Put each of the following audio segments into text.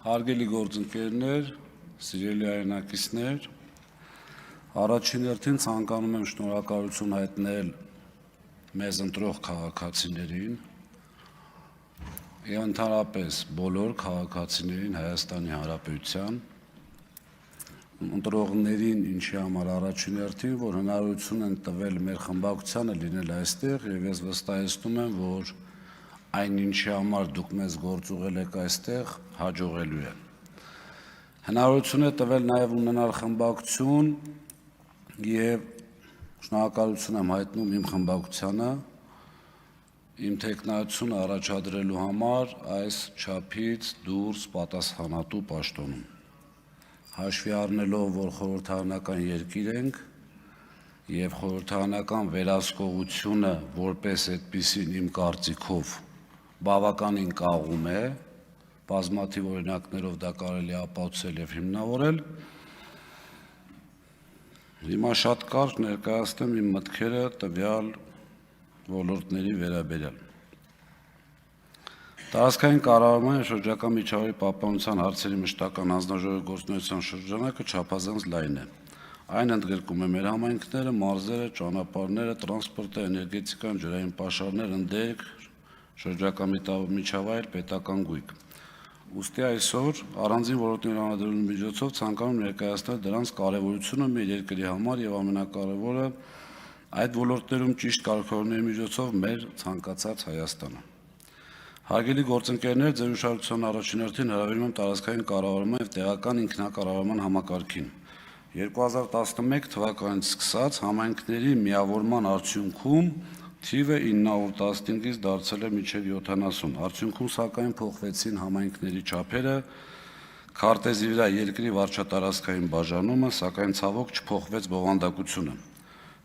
Հարգելի գործընկերներ, սիրելի հայրենակիցներ, առաջին հերթին ցանկանում եմ շնորհակալություն հայտնել մեզ ընտրող քաղաքացիներին եւ ընդհանրապես բոլոր քաղաքացիներին Հայաստանի Հանրապետության, ընտրողներին, ինչի համար առաջին հերթին, որ հնարավորություն են տվել մեր խմբակցությանը լինել այստեղ եւ ես վստահեցնում եմ, որ այն ինչի համար դուք մեզ գործուղել եք այստեղ հաջողելու է։ Հնարավորություն է տվել նաև ունենալ խմբակցություն եւ շնորհակալություն եմ հայտնում իմ խմբակցությանը, իմ թեկնածությունը առաջադրելու համար այս չափից դուրս պատասխանատու պաշտոնում։ Հաշվի առնելով, որ խորհրդարանական երկիր ենք եւ խորհրդարանական վերահսկողությունը որպես այդպիսին իմ կարծիքով բավականին կաղում է, բազմաթիվ օրինակներով դա կարելի է ապացուցել եւ հիմնավորել։ Հիմա շատ կարճ ներկայացնեմ իմ մտքերը տվյալ ոլորտների վերաբերյալ։ Տարածքային կառավարման եւ շրջակա միջավայրի պահպանության հարցերի մշտական հանձնաժողովի գործունեության շրջանակը չափազանց լայն է։ Այն ընդգրկում է մեր համայնքները, մարզերը, ճանապարհները, տրանսպորտը, էներգետիկան, ջրային պաշարներ, ընդերք, շրջակա միջավայր, պետական գույք։ Ուստի այսօր առանձին ոլորտների անդրադառնալու միջոցով ցանկանում ներկայացնել դրանց կարևորությունը մեր երկրի համար եւ ամենակարևորը այդ ոլորտներում ճիշտ կարգավորումների միջոցով մեր ցանկացած Հայաստանը։ Հարգելի գործընկերներ, ձեր ուշադրության առաջին հերթին հրավիրում եմ տարածքային կառավարման եւ տեղական ինքնակառավարման համակարգին։ 2011 թվականից սկսած համայնքների միավորման արդյունքում թիվը 915-ից դարձել է մինչև 70, արդյունքում սակայն փոխվեցին համայնքների չափերը, քարտեզի վրա երկրի վարչատարածքային բաժանումը, սակայն ցավոք չփոխվեց բովանդակությունը։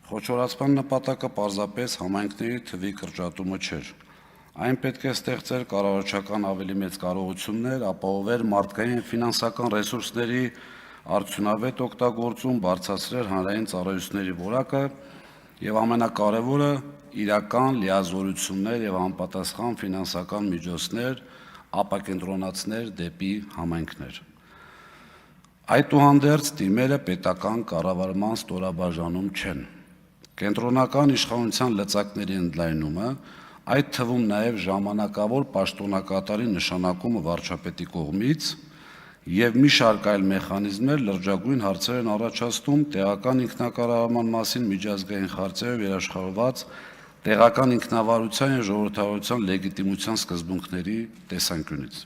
Խոշորացման նպատակը պարզապես համայնքների թվի կրճատումը չէր։ Այն պետք է ստեղծեր կառավարչական ավելի մեծ կարողություններ, ապահովեր մարդկային ֆինանսական ռեսուրսների արդյունավետ օգտագործում, բարձրացրեր հանրային ծառայությունների որակը եւ ամենակարևորը իրական լիազորություններ եւ անպատասխան ֆինանսական միջոցներ ապակենտրոնացներ դեպի համայնքներ։ Այդուհանդերձ դիմերը պետական կառավարման ստորաբաժանում չեն։ Կենտրոնական իշխանության լծակների ընդլայնումը, այդ թվում նաեւ ժամանակավոր պաշտոնակատարի նշանակումը վարչապետի կողմից եւ մի շարք այլ մեխանիզմներ լրջագույն հարցեր են առաջացնում տեղական ինքնակառավարման մասին միջազգային խարծերով երաշխավորված տեղական ինքնավարության եւ ժողովրդավարության լեգիտիմության սկզբունքների տեսանկյունից։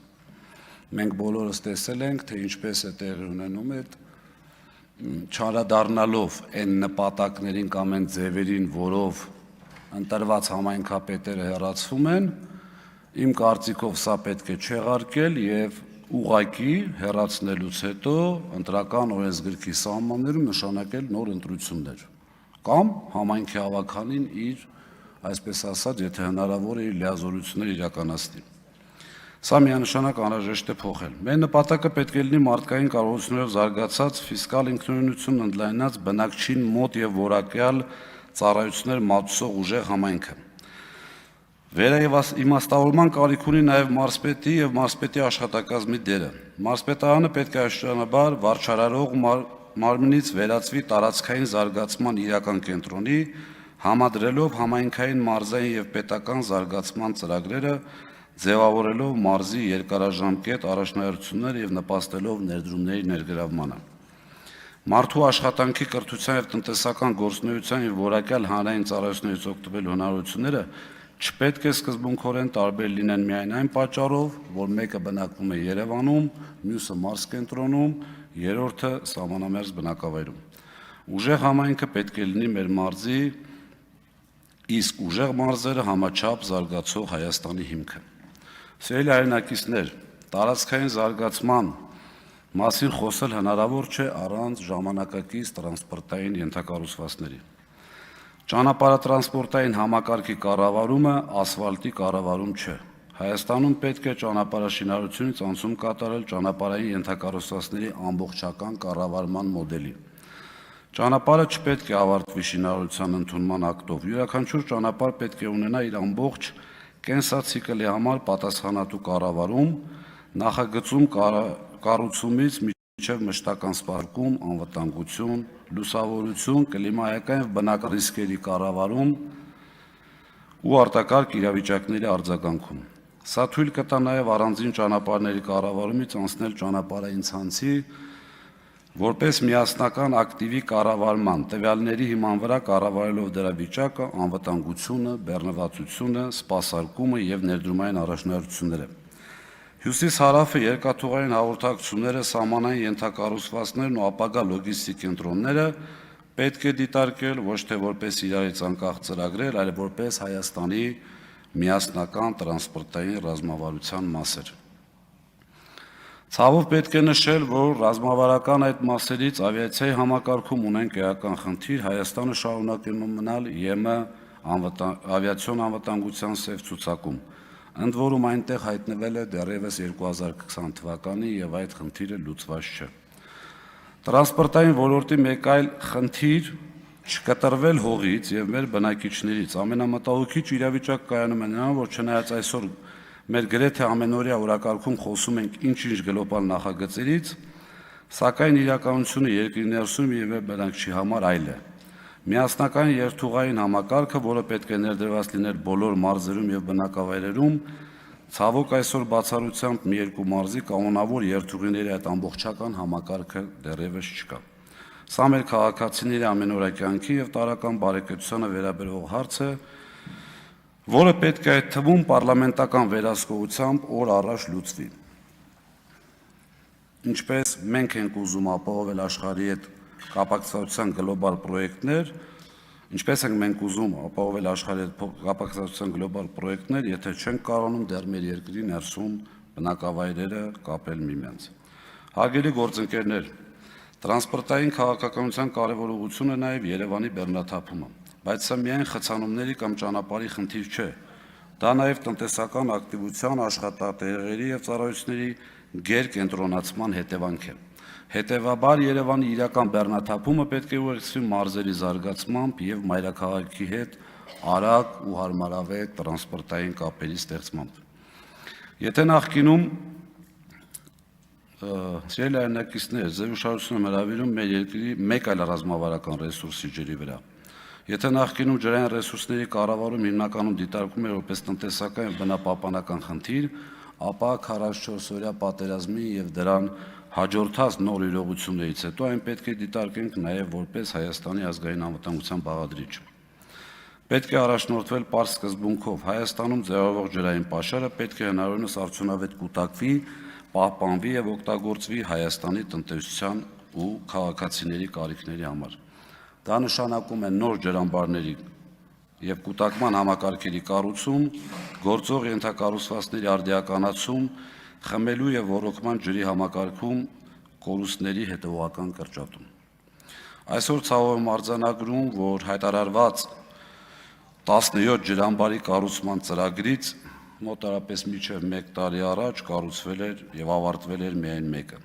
Մենք բոլորս տեսել ենք, թե ինչպես է տեղի ունենում այդ չարադառնալով այն նպատակներին կամ այն ձևերին, որով ընտրված համայնքապետերը հեռացվում են, իմ կարծիքով սա պետք է չեղարկել եւ ուղղակի հեռացնելուց հետո ընտրական օրենսգրքի սահմաններում նշանակել նոր ընտրություններ կամ համայնքի հավաքանին իր, այսպես ասած, եթե հնարավոր է իր լիազորությունները իրականացնի։ Սա միանշանակ անհրաժեշտ է փոխել։ Մեր նպատակը պետք է լինի մարդկային կարողություններով զարգացած, ֆիսկալ ինքնուրույնությունն ընդլայնած, բնակչին մոտ եւ որակյալ ծառայություններ մատուցող ուժեղ համայնքը։ Վերաիմաստավորման կարիք ունի նաև մարզպետի եւ մարզպետի աշխատակազմի դերը։ Մարզպետարանը պետք է աշճանաբար վարչարարող մարմնից վերածվի տարածքային զարգացման իրական կենտրոնի, համադրելով համայնքային, մարզային եւ պետական զարգացման ծրագրերը, ձևավորելով մարզի երկարաժամկետ առաջնահերթությունները եւ նպաստելով ներդրումների ներգրավմանը։ Մարդու աշխատանքի կրթության եւ տնտեսական գործունեության եւ որակյալ հանրային ծառայություններից օգտվելու հնարավորությունները չպետք է սկզբունքորեն տարբեր լինեն միայն այն պատճառով, որ մեկը բնակվում է Երևանում, մյուսը մարզ կենտրոնում, երրորդը սահմանամերձ բնակավայրում։ Ուժեղ համայնքը պետք է լինի մեր մարզի, իսկ ուժեղ մարզերը համաչափ զարգացող Հայաստանի հիմքը։ Սիրելի հայրենակիցներ, տարածքային զարգացման մասին խոսել հնարավոր չէ առանց ժամանակակից տրանսպորտային ենթակառուցվածքների։ Ճանապարհատրանսպորտային համակարգի կառավարումը ասֆալտի կառավարում չէ։ Հայաստանում պետք է ճանապարհաշինարարությունից անցում կատարել ճանապարհային ենթակառուցվածքների ամբողջական կառավարման մոդելի։ Ճանապարհը չպետք է ավարտվի շինարարության ընդունման ակտով, յուրաքանչյուր ճանապարհ պետք է ունենա իր ամբողջ կենսացիկլի համար պատասխանատու կառավարում, նախագծում կառուցումից մինչև մշտական սպառկում, անվտանգություն, լուսավորություն, կլիմայական և բնական ռիսկերի կառավարում ու արտակարգ իրավիճակների արձագանքում։ Սա թույլ կտա նաև առանձին ճանապարհների կառավարումից անցնել ճանապարհային ցանցի որպես միասնական ակտիվի կառավարման, տվյալների հիման վրա կառավարելով դրա վիճակը, անվտանգությունը, բեռնվածությունը, սպասարկումը և ներդրումային առաջնահերթությունները։ Հյուսիս-հարավը, երկաթուղային հաղորդակցությունները, սահմանային ենթակառուցվածքներն ու ապագա լոգիստիկ կենտրոնները պետք է դիտարկել ոչ թե որպես իրարից անկախ ծրագրեր, այլ որպես Հայաստանի միասնական տրանսպորտային ռազմավարության մասեր։ Ցավով պետք է նշել, որ ռազմավարական այդ մասերից ավիացիայի համակարգում ունենք էական խնդիր, Հայաստանը շարունակում մնալ ԵՄ ավիացիոն անվտանգության սև ցուցակում, ընդ որում այնտեղ հայտնվել է դեռևս 2020 թվականին և այդ խնդիրը լուծված չէ։ Տրանսպորտային ոլորտի մեկ այլ խնդիր չկտրվել հողից և մեր բնակիչներից ամենամտահոգիչ իրավիճակ կայանում է նրան, որ չնայած այսօր մեր գրեթե ամենօրյա օրակարգում խոսում ենք ինչ-ինչ գլոբալ նախագծերից, սակայն իրականությունը երկրի ներսում և մեր բնակչի համար այլ է։ Միասնական երթուղային համակարգը, որը պետք է ներդրված լիներ բոլոր մարզերում և բնակավայրերում, ցավոք այսօր բացառությամբ մի երկու մարզի կանոնավոր երթուղիների այդ ամբողջական համակարգը դեռևս չկա։ Սա մեր քաղաքացիների ամենօրյա կյանքի և տարրական բարեկեցությանը վերաբերող հարց է, որը պետք է այդ թվում պարլամենտական վերահսկողությամբ օր առաջ լուծվի։ Ինչպես մենք ենք ուզում ապահովել աշխարհի հետ կապակցության գլոբալ պրոյեկտներ, ինչպես ենք մենք ուզում ապահովել աշխարհի հետ կապակցության գլոբալ պրոյեկտներ, եթե չենք կարողանում դեռ մեր երկրի ներսում բնակավայրերը կապել միմյանց։ Հարգելի գործընկերներ, տրանսպորտային քաղաքականության կարևոր ուղղությունը նաև Երևանի բեռնաթափումը, բայց սա միայն խցանումների կամ ճանապարհի խնդիր չէ։ Դա նաև տնտեսական ակտիվության, աշխատատեղերի և ծառայությունների գերկենտրոնացման հետևանք է։ Հետևաբար Երևանի իրական բեռնաթափումը պետք է ուղեկցվի մարզերի զարգացմամբ և մայրաքաղաքի հետ արագ ու հարմարավետ տրանսպորտային կապերի ստեղծմամբ։ Եթե նախկինում սիրելի հայրենակիցներ, ձեր ուշադրությունը եմ հրավիրում մեր երկրի մեկ այլ ռազմավարական ռեսուրսի ջրի վրա։ Եթե նախկինում ջրային ռեսուրսների կառավարում հիմնականում դիտարկվում էր որպես տնտեսական և բնապահպանական խնդիր, ապա 44-օրյա պատերազմի և դրան հաջորդած նոր իրողություններից հետո այն պետք է դիտարկենք նաև որպես Հայաստանի ազգային անվտանգության բաղադրիչ։ Պետք է առաջնորդվել պարզ սկզբունքով. Հայաստանում ձևավորվող ջրային պաշարը պետք է հնարավորինս արդյունավետ կուտակվի, պահպանվի և օգտագործվի Հայաստանի տնտեսության ու քաղաքացիների կարիքների համար։ Դա նշանակում է նոր ջրամբարների և կուտակման համակարգերի կառուցում, գործող ենթակառուցվածքների արդիականացում, խմելու և ոռոգման ջրի համակարգում, կորուստների հետևողական կրճատում։ Այսօր ցավով եմ արձանագրում, որ հայտարարված 17 ջրամբարի կառուցման ծրագրից մոտարապես մինչև 1 տարի առաջ կառուցվել էր և ավարտվել էր միայն մեկը։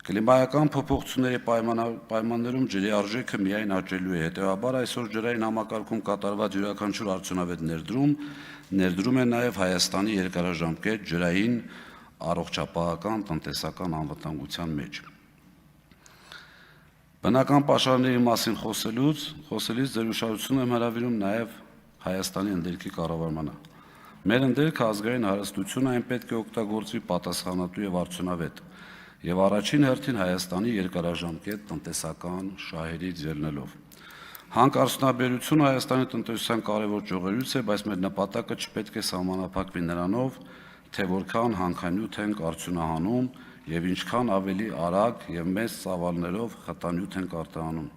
Կլիմայական փոփոխությունների պայմաններում ջրի արժեքը միայն աճելու է, հետևաբար այսօր ջրային համակարգում կատարված յուրաքանչյուր արդյունավետ ներդրում է նաև Հայաստանի երկարաժամկետ ջրային առողջապահական տնտեսական անվտանգության մեջ։ Բնական պաշարների մասին խոսելիս ձեր ուշադրությունը եմ հրավիրում նաև Հայաստանի ընդերքի կառավարմանը։ Մեր ընդերքը ազգային հարստություն այն պետք է օգտագործվի պատասխանատու և արդյունավետ և առաջին հերթին Հայաստանի երկարաժամկետ տնտեսական շահերից ելնելով։ Հանքարդյունաբերությունը Հայաստանի տնտեսության կարևոր ճյուղերից է, բայց մեր նպատակը չպետք է սահմանափակվի նրանով, թե որքան հանքանյութ ենք արդյունահանում և ինչքան ավելի արագ և մեծ ծավալներով խտանյութ ենք արտահանում։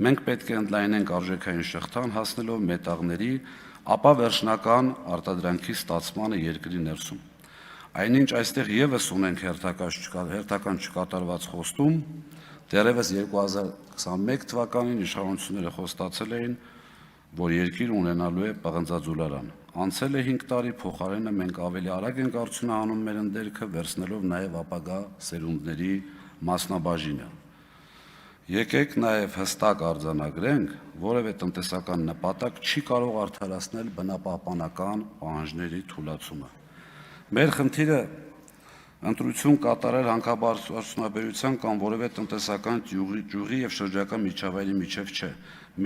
Մենք պետք է ընդլայնենք արժեքային շղթան հասնելով մետաղների, ապա վերջնական արտադրանքի ստացմանը երկրի ներսում։ Այնինչ այստեղ ևս ունենք հերթական չկատարված խոստում, դեռևս 2021 թվականին իշխանությունները խոստացել էին, որ երկիրը ունենալու է պղնձաձուլարան։ Անցել է 5 տարի, փոխարենը մենք ավելի արագ ենք արդյունահանում մեր ընդերքը, վերցնելով նաև ապագա սերունդների մասնաբաժինը։ Եկեք նաև հստակ արձանագրենք, որևէ տնտեսական նպատակ չի կարող արդարացնել բնապահպանական պահանջների թուլացումը։ Մեր խնդիրը ընտրություն կատարել հանքաբարձունաբերության կամ որևէ տնտեսական ճյուղի եւ շրջակա միջավայրի միջև չէ։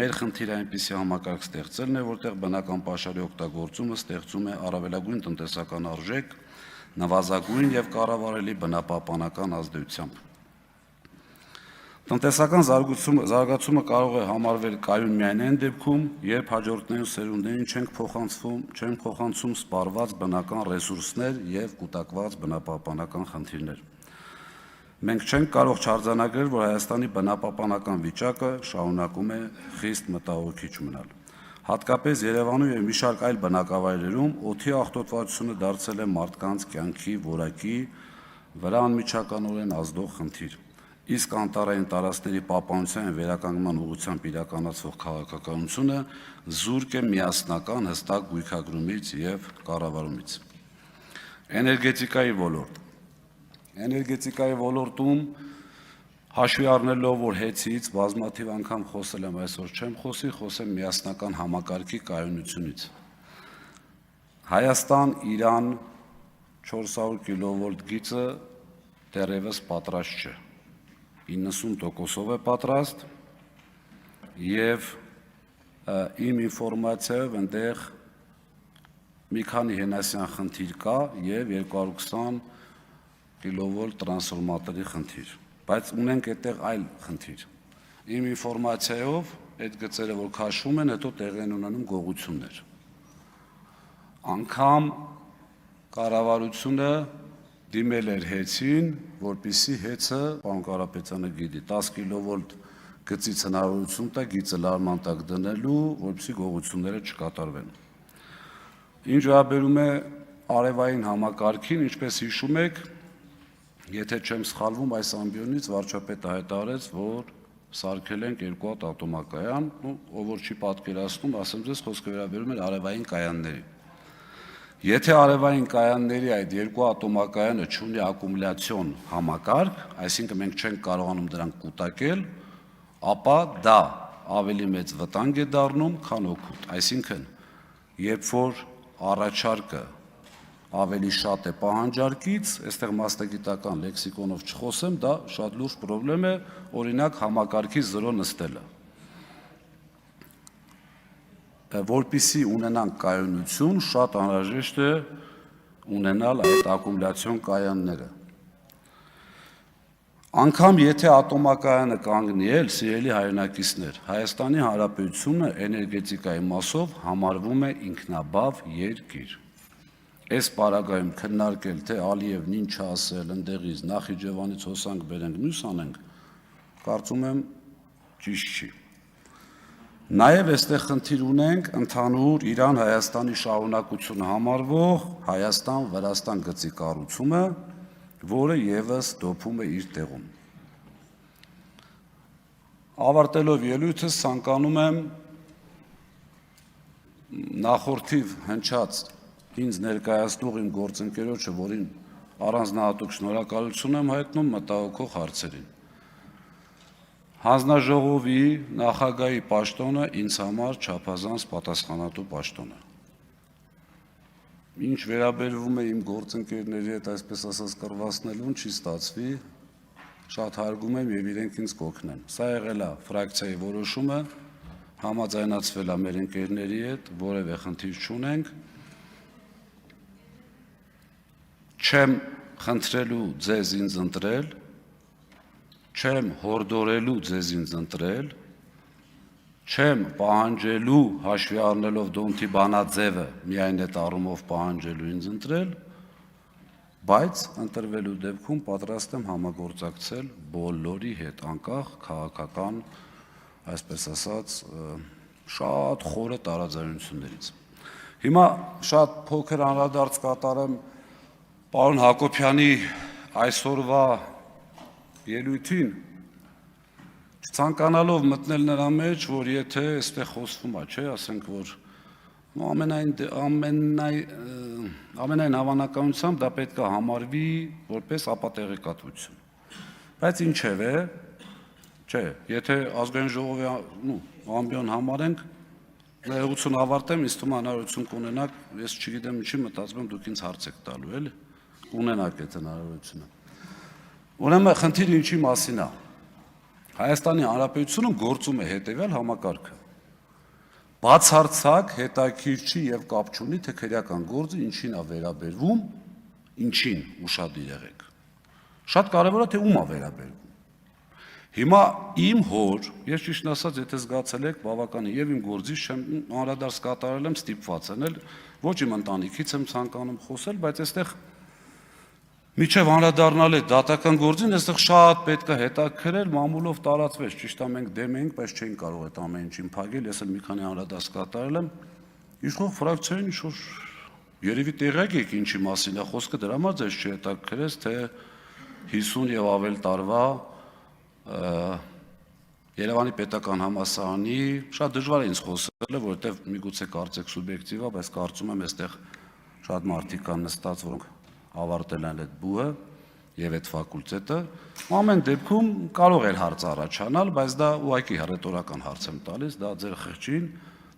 Մեր խնդիրը այնպիսի համակարգ ստեղծելն է, որտեղ բնական պաշարի օգտագործումը ստեղծում է առավելագույն տնտեսական արժեք, նվազագույն եւ կառավարելի բնապահպանական ազդեցությամբ։ Տնտեսական զարգացումը կարող է համարվել կայուն միայն այն դեպքում, երբ հաջորդներին սերունդներին չեն փոխանցում սպառված բնական ռեսուրսներ եւ կուտակված բնապահպանական խնդիրներ։ Մենք չենք կարող չարձանագրել, որ Հայաստանի բնապահպանական վիճակը շարունակում է խիստ մտահոգիչ մնալ։ Հատկապես Երևանում եւ մի շարք այլ բնակավայրերում օդի աղտոտվածությունը դարձել է մարդկանց կյանքի որակի վրա անմիջականորեն ազդող խնդիր։ Իսկ անտառային տարածքների պահպանության եւ վերականգնման ուղղությամբ իրականացվող քաղաքականությունը զուրկ է միասնական հստակ գույքագրումից եւ կառավարումից։ Էներգետիկայի ոլորտում հաշվի առնելով, որ հեծից բազմաթիվ անգամ խոսել եմ, այսօր չեմ խոսեմ միասնական համակարգի կայունությունից։ Հայաստան-Իրան 400 կիլովոլտ գիծը դեռևս պատրաստ չէ։ 90%-ով է պատրաստ եւ իմ ինֆորմացիայով այնտեղ մի քանի հենասյան խնդիր կա եւ 220 կիլովոլտ տրանսֆորմատորի խնդիր, բայց ունենք այդտեղ այլ խնդիր։ Իմ ինֆորմացիայով այդ գծերը որ քաշվում են, հետո տեղի են ունենում գողություններ։ Անգամ կառավարությունը դիմել էր հեծին, որպեսզի հեծը, պարոն Կարապետյանը գիտի, 10 կիլովոլտ գծից հնարավորություն տա գիծը լարման տակ դնելու, որպեսզի գողությունները չկատարվեն։ Ինչ վերաբերում է արևային համակարգին, ինչպես հիշում եք, եթե չեմ սխալվում, այս ամբիոնից վարչապետը հայտարարեց, որ սարքել ենք 2 հատ ատոմակայան, ով որ չի պատկերացնում, ասեմ ձեզ, խոսքը վերաբերում էր արևային կայանների։ Եթե արևային կայանների այդ 2 ատոմակայանը չունի ակումուլյացիոն համակարգ, այսինքն մենք չենք կարողանում դրանք կուտակել, ապա դա ավելի մեծ վտանգ է դառնում, քան օգուտ։ Այսինքն, երբ որ առաջարկը ավելի շատ է պահանջարկից, այստեղ մասնագիտական լեքսիկոնով չխոսեմ, դա շատ լուրջ խնդրեմ է, օրինակ համակարգի 0 նստելը։ Որպեսզի ունենանք կայունություն, շատ անհրաժեշտ է ունենալ այդ ակումուլյացիոն կայանները։ Անգամ եթե ատոմակայանը կանգնի էլ, սիրելի հայրենակիցներ, Հայաստանի Հանրապետությունը էներգետիկայի մասով համարվում է ինքնաբավ երկիր։ Այս պարագայում քննարկել, թե Ալիևն ինչ ասել, ընդեղից Նախիջևանից հոսանք բերենք, մյուս անենք, կարծում եմ ճիշտ չի։ Նաև այստեղ խնդիր ունենք ընդհանուր Իրան-Հայաստանի շարունակությունը համարվող Հայաստան-Վրաստան գծի կառուցումը, որը եւս դոփում է իր տեղում։ Ավարտելով ելույթս ցանկանում եմ նախորդիվ հնչած ինձ ներկայացնող իմ գործընկերոջը, որին առանձնահատուկ շնորհակալություն եմ հայտնում մտահոգող հարցերին։ Հանձնաժողովի նախագահի պաշտոնը ինձ համար չափազանց պատասխանատու պաշտոն է։ Ինչ վերաբերվում է իմ գործընկերների հետ, այսպես ասած, կռվացնելուն, չի ստացվի, շատ հարգում եմ եւ իրենք ինձ կօգնեն։ Սա եղել է ֆրակցիայի որոշումը, համաձայնացվել է մեր ընկերների հետ, որևէ խնդիր չունենք։ Չեմ խնդրելու ձեզ ինձ ընտրել, չեմ հորդորելու ձեզ ինձ ընտրել, չեմ պահանջելու հաշվի առնելով Դոնթի բանաձևը միայն այդ առումով պահանջելու ինձ ընտրել, բայց ընտրվելու դեպքում պատրաստ եմ համագործակցել բոլորի հետ, անկախ քաղաքական, այսպես ասած, շատ խորը տարաձայնություններից։ Հիմա շատ փոքր անդրադարձ կատարեմ պարոն Հակոբյանի այսօրվա ելույթին, չցանկանալով մտնել նրա մեջ, որ եթե այստեղ խոսվում է, չէ, ասենք, որ ամենայն հավանականությամբ դա պետք է համարվի որպես ապատեղեկատվություն։ Բայց ինչևէ, Չէ, եթե ազգային ժողովի ամբիոն համարենք, ներողություն ավարտեմ, ինձ թվում է հնարավորություն կունենաք, ես չգիտեմ ինչի մտածում եմ դուք ինձ հարց եք տալու, էլի, կունենաք այդ հնարավորությունը։ Ուրեմն խնդիրը ինչի մասին է։ Հայաստանի Հանրապետությունում գործում է հետևյալ համակարգը։ Բացարձակ հետաքրքիր չի եւ կապ չունի, թե քրեական գործը ինչին է վերաբերվում, ինչին ուշադիր եղեք։ Շատ կարևոր է թե ում է վերաբերվում։ Հիմա իմ հոր, ես ճիշտ ասած, եթե զգացել եք, բավականին եւ իմ գործից չեմ անդրադարձ կատարել եմ, ստիպված եմ, ոչ իմ ընտանիքից եմ ցանկանում խոսել, բայց այստեղ միջև անդրադառնալ այդ դատական գործին, այստեղ շատ պետք է հետաքրքրել, մամուլով տարածվեց, ճիշտ է մենք դեմ էինք, բայց չէինք կարող այդ ամեն ինչին փակել, ես էլ մի քանի անդրադարձ կատարել եմ, իշխող ֆրակցիային ինչ-որ երևի տեղյակ եք ինչի մասին է խոսքը, դրա համար ձեզ չհետաքրքրեց, թե 50 եւ ավել տարվա Երևանի պետական համալսարանի շատ դժվար է ինձ խոսել, որովհետև միգուցե կարծեք սուբյեկտիվ է, բայց կարծում եմ այստեղ շատ մարդիկ կան նստած, որոնք ավարտել են այդ բուհը եւ այդ ֆակուլտետը, ամեն դեպքում կարող էր հարց առաջանալ, բայց դա ուղղակի ռետորական հարց եմ տալիս, դա ձեր խղճին,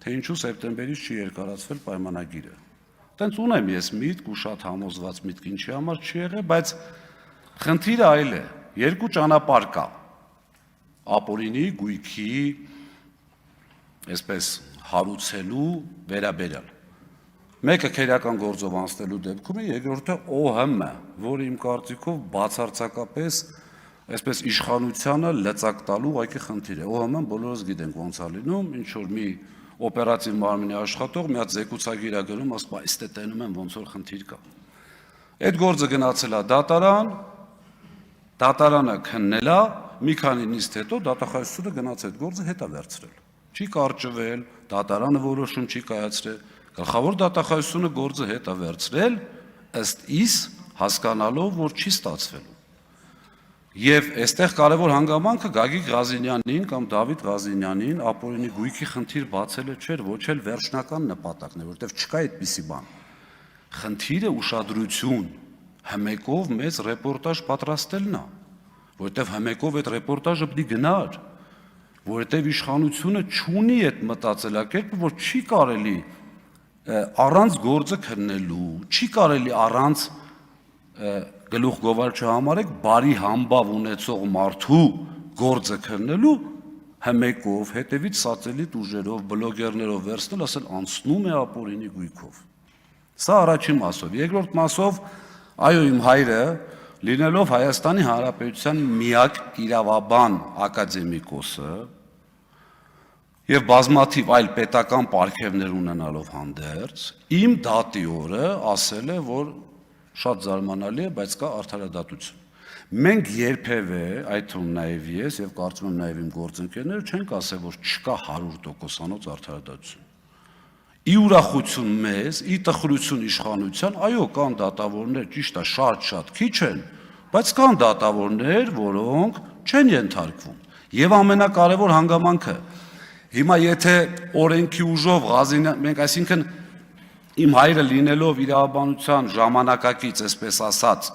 թե ինչու սեպտեմբերից չի երկարացվել պայմանագիրը։ Տենց ունեմ ես միտք ու շատ համոզված միտք ինչի համար չի եղել, բայց խնդիրը այլ է, երկու ճանապարհ կա։ Ապօրինի գույքի այսպես հարուցելու վերաբերյալ։ Մեկը քրեական գործով անցնելու դեպքում է, երկրորդը ՕՀՄ-ը, որը իմ կարծիքով բացարձակապես այսպես իշխանությանը լծակ տալու ուղղակի խնդիր է։ ՕՀՄ-ն բոլորս գիտենք ոնց է լինում, ինչ որ մի օպերատիվ մարմնի աշխատող մի հատ զեկուցագիր է գրում, ասում է, այստե տենում եմ ոնց որ խնդիր կա։ Այդ գործը գնացել է դատարան, դատարանը քննել է, մի քանի նիստ հետո դատախազությունը գնաց այդ գործը հետ է վերցրել։ Չի կարճվել, դատարանը որոշում չի կայացրել, գլխավոր դատախազությունը գործը հետ է վերցրել, ըստ իս հասկանալով, որ չի ստացվելու։ Եվ այստեղ կարևոր հանգամանքը Գագիկ Ղազինյանին կամ Դավիթ Ղազինյանին ապօրինի գույքի խնդիր բացելը չէր, ոչ էլ վերջնական նպատակն է, որովհետև չկա այդպիսի բան։ Խնդիրը ուշադրություն, հմեկով մեծ ռեպորտաժ պատրաստելն է, որովհետև հմեկով այդ ռեպորտաժը պիտի գնար, որովհետև իշխանությունը չունի այդ մտածելակերպը, որ չի կարելի առանց գործը քննելու, չի կարելի առանց գլուխ գովար չհամարեք բարի համբավ ունեցող մարդու գործը քննելու հմեկով, հետևից սատելիտ ուժերով, բլոգերներով վերցնել, ասել անցնում է ապօրինի գույքով։ Սա առաջին մասով, երկրորդ մասով, այո, իմ հայրը լինելով Հայաստանի Հանրապետության միակ իրավաբան ակադեմիկոսը եւ բազմաթիվ այլ պետական պարգևներ ունենալով հանդերձ, իմ դատի օրը ասել է, որ շատ զարմանալի է, բայց կա արդարադատություն։ Մենք երբևէ, այդ թվում նաեւ ես եւ կարծում եմ նաեւ իմ գործընկերները չենք ասել, որ չկա 100%-անոց արդարադատություն։ Ի ուրախություն մեզ, ի տխրություն իշխանության, այո, կան դատավորներ, ճիշտ է, շատ քիչ են, բայց կան դատավորներ, որոնք չեն ենթարկվում։ Եվ ամենակարևոր հանգամանքը, հիմա եթե օրենքի ուժով Ղազինյան, մենք այսինքն իմ հայրը լինելով իրավաբանության ժամանակակից, այսպես ասած,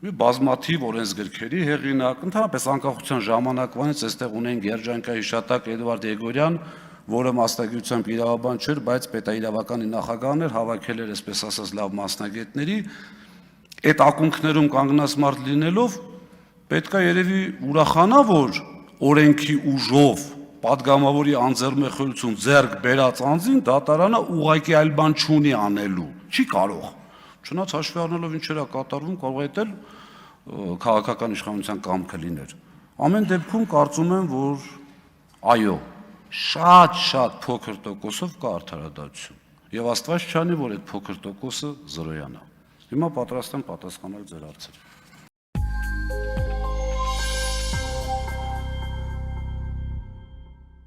մի բազմաթիվ օրենսգրքերի հեղինակ, ընդհանրապես անկախության ժամանակվանից այստեղ ունեն երջանկահիշատակ Էդվարդ Եգորյան, որը մասնագիտությամբ իրավաբան չէր, բայց պետաիրավականի նախագահն էր, հավաքել էր, այսպես ասած, լավ մասնագետների, այդ ակունքներում կանգնած մարդ լինելով, պետք է երևի ուրախանա, որ օրենքի ուժով պատգամավորի անձեռնմխելիություն ձեռք բերած անձին դատարանը ուղղակի այլ բան չունի անելու, չի կարող։ Չնայած հաշվի առնելով ինչեր է կատարվում, կարող է դել քաղաքական իշխանության կամքը լիներ։ Ամեն դեպքում կարծում եմ, որ այո, շատ փոքր տոկոսով կա արդարադատություն։ Եվ Աստված չանի, որ այդ փոքր տոկոսը զրոյանա։ Հիմա պատրաստ եմ պատասխանել ձեր հարցերին։